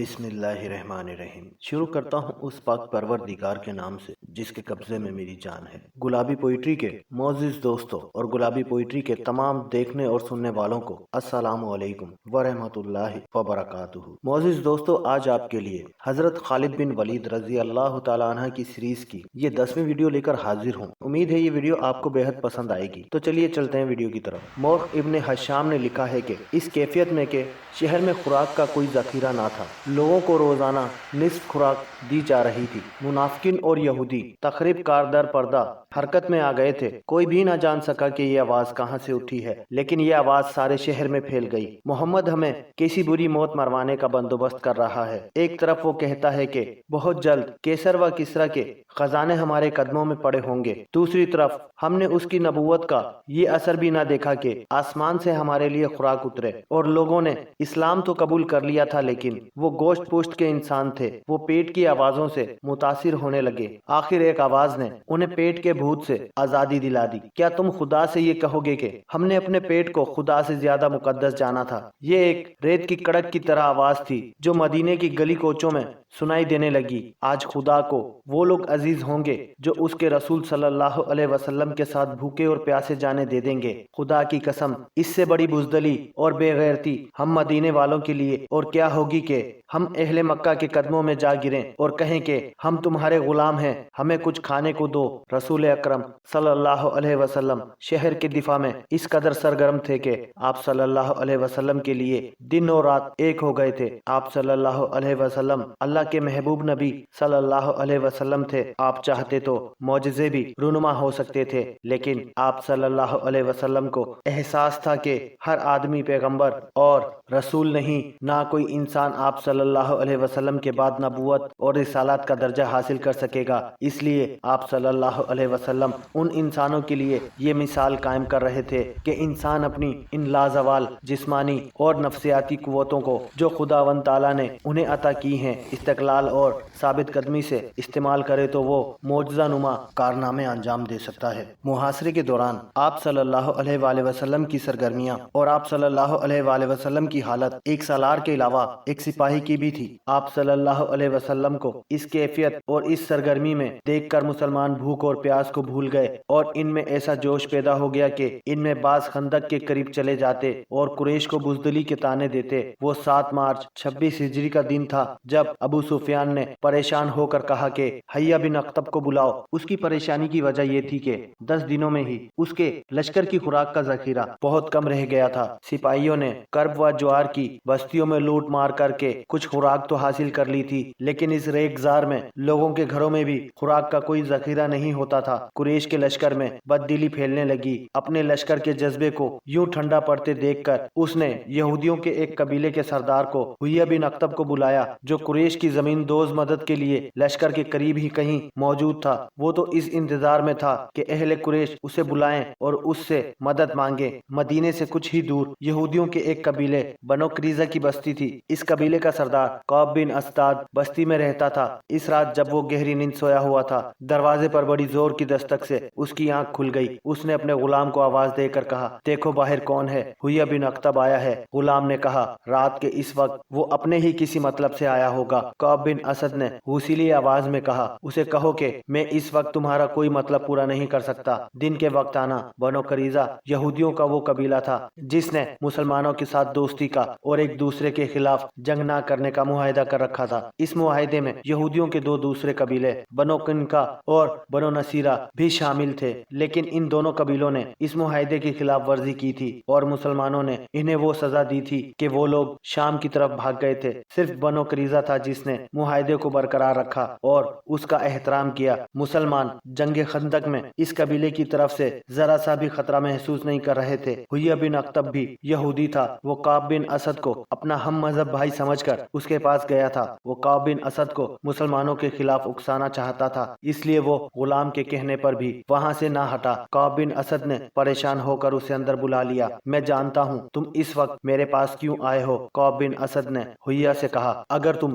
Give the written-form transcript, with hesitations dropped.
بسم اللہ الرحمن الرحیم۔ شروع کرتا ہوں اس پاک پروردگار کے نام سے جس کے قبضے میں میری جان ہے۔ گلابی پوئٹری کے معزز دوستوں اور گلابی پوئٹری کے تمام دیکھنے اور سننے والوں کو السلام علیکم ورحمۃ اللہ وبرکاتہ۔ معزز دوستوں، آج آپ کے لیے حضرت خالد بن ولید رضی اللہ تعالیٰ عنہ کی سیریز کی یہ 10ویں ویڈیو لے کر حاضر ہوں۔ امید ہے یہ ویڈیو آپ کو بے حد پسند آئے گی۔ تو چلیے چلتے ہیں ویڈیو کی طرف۔ مورخ ابن حشام نے لکھا ہے کہ اس کیفیت میں کہ شہر میں خوراک کا کوئی ذخیرہ نہ تھا، لوگوں کو روزانہ نصف خوراک دی جا رہی تھی۔ منافقین اور یہودی تخریب کار در پردہ حرکت میں آ گئے تھے۔ کوئی بھی نہ جان سکا کہ یہ آواز کہاں سے اٹھی ہے، لیکن یہ آواز سارے شہر میں پھیل گئی۔ محمد ہمیں کیسی بری موت مروانے کا بندوبست کر رہا ہے۔ ایک طرف وہ کہتا ہے کہ بہت جلد کیسر و کسرا کے خزانے ہمارے قدموں میں پڑے ہوں گے، دوسری طرف ہم نے اس کی نبوت کا یہ اثر بھی نہ دیکھا کہ آسمان سے ہمارے لیے خوراک اترے، اور لوگوں نے اسلام تو قبول کر لیا تھا لیکن وہ گوشت پوشت کے انسان تھے۔ وہ پیٹ کی آوازوں سے متاثر ہونے لگے۔ آخر ایک آواز نے انہیں پیٹ کے بھوت سے آزادی دلا دی۔ کیا تم خدا سے یہ کہو گے کہ ہم نے اپنے پیٹ کو خدا سے زیادہ مقدس جانا تھا؟ یہ ایک ریت کی کڑک کی طرح آواز تھی جو مدینے کی گلی کوچوں میں سنائی دینے لگی۔ آج خدا کو وہ لوگ عزیز ہوں گے جو اس کے رسول صلی اللہ علیہ وسلم کے ساتھ بھوکے اور پیاسے جانے دے دیں گے۔ خدا کی قسم، اس سے بڑی بزدلی اور بے غیرتی ہم مدینے والوں کے لیے اور کیا ہوگی کہ ہم اہل مکہ کے قدموں میں جا گریں اور کہیں کہ ہم تمہارے غلام ہیں، ہمیں کچھ کھانے کو دو۔ رسول اکرم صلی اللہ علیہ وسلم شہر کے دفاع میں اس قدر سرگرم تھے کہ آپ صلی اللہ علیہ وسلم کے لیے دن اور رات ایک ہو گئے تھے۔ آپ صلی اللہ علیہ وسلم اللہ کے محبوب نبی صلی اللہ علیہ وسلم تھے۔ آپ چاہتے تو معجزے بھی رونما ہو سکتے تھے، لیکن آپ صلی اللہ علیہ وسلم کو احساس تھا کہ ہر آدمی پیغمبر اور رسول نہیں، نہ کوئی انسان آپ صلی اللہ علیہ وسلم کے بعد نبوت اور رسالت کا درجہ حاصل کر سکے گا۔ اس لیے آپ صلی اللہ علیہ وسلم ان انسانوں کے لیے یہ مثال قائم کر رہے تھے کہ انسان اپنی ان لازوال جسمانی اور نفسیاتی قوتوں کو جو خداوند تعالیٰ نے انہیں عطا کی ہیں استقلال اور ثابت قدمی سے استعمال کرے تو وہ معجزہ نما کارنامے انجام دے سکتا ہے۔ محاصرے کے دوران آپ صلی اللہ علیہ وآلہ وسلم کی سرگرمیاں اور آپ صلی اللہ علیہ وآلہ وسلم کی حالت ایک سالار کے علاوہ ایک سپاہی کی بھی تھی۔ آپ صلی اللہ علیہ وسلم کو اس کیفیت اور اس سرگرمی میں دیکھ کر مسلمان بھوک اور پیاس کو بھول گئے اور ان میں ایسا جوش پیدا ہو گیا کہ ان میں بعض خندق کے قریب چلے جاتے اور قریش کو بزدلی کے طعنے دیتے۔ وہ 7 مارچ 26 ہجری کا دن تھا جب ابو سفیان نے پریشان ہو کر کہا کہ حیہ بن اخطب کو بلاؤ۔ اس کی پریشانی کی وجہ یہ تھی کہ 10 دنوں میں ہی اس کے لشکر کی خوراک کا ذخیرہ بہت کم رہ گیا تھا۔ سپاہیوں نے کرب و جوار کی بستیوں میں لوٹ مار کر کے کچھ خوراک تو حاصل کر لی تھی، لیکن اس ریگزار میں لوگوں کے گھروں میں بھی خوراک کا کوئی ذخیرہ نہیں ہوتا تھا۔ قریش کے لشکر میں بددلی پھیلنے لگی۔ اپنے لشکر کے جذبے کو یوں ٹھنڈا پڑتے دیکھ کر اس نے یہودیوں کے ایک قبیلے کے سردار کو حیہ بن اخطب کو بلایا جو قریش کی زمین دوز مدد کے لیے لشکر کے قریب ہی کہیں موجود تھا۔ وہ تو اس انتظار میں تھا کہ اہل قریش اسے بلائیں اور اس سے مدد مانگیں۔ مدینے سے کچھ ہی دور یہودیوں کے ایک قبیلے بنو قریظہ کی بستی تھی۔ اس قبیلے کا سردار کعب بن اسد بستی میں رہتا تھا۔ اس رات جب وہ گہری نیند سویا ہوا تھا، دروازے پر بڑی زور کی دستک سے اس کی آنکھ کھل گئی۔ اس نے اپنے غلام کو آواز دے کر کہا، دیکھو باہر کون ہے؟ حیہ بن اخطب آیا ہے۔ غلام نے کہا، رات کے اس وقت وہ اپنے ہی کسی مطلب سے آیا ہوگا۔ کعب بن اسد نے غصیلی آواز میں کہا، اسے کہو کہ میں اس وقت تمہارا کوئی مطلب پورا نہیں کر سکتا۔ دن کے وقت آنا۔ بنو قریظہ یہودیوں کا وہ قبیلہ تھا جس نے مسلمانوں کے ساتھ دوستی کا اور ایک دوسرے کے خلاف جنگ نہ کرنے کا معاہدہ کر رکھا تھا۔ اس معاہدے میں یہودیوں کے 2 دوسرے قبیلے بنو قینقاع اور بنو نصیرہ بھی شامل تھے، لیکن ان دونوں قبیلوں نے اس معاہدے کی خلاف ورزی کی تھی اور مسلمانوں نے انہیں وہ سزا دی تھی کہ وہ لوگ شام کی طرف بھاگ گئے تھے۔ صرف بنو قریظہ تھا جس نے معاہدے کو برقرار رکھا اور اس کا احترام کیا۔ مسلمان جنگ خندق میں اس قبیلے کی طرف سے ذرا سا بھی خطرہ محسوس نہیں کر رہے تھے۔ حیہ بن اخطب بھی یہودی تھا۔ وہ کعب بن اسد کو اپنا ہم مذہب بھائی سمجھ کر اس کے پاس گیا تھا۔ وہ کعب بن اسد کو مسلمانوں کے خلاف اکسانا چاہتا تھا، اس لیے وہ غلام کے کہنے پر بھی وہاں سے نہ ہٹا۔ کعب بن اسد نے پریشان ہو کر اسے اندر بلا لیا۔ میں جانتا ہوں تم اس وقت میرے پاس کیوں آئے ہو۔ کعب بن اسد نے حیہ سے کہا، اگر تم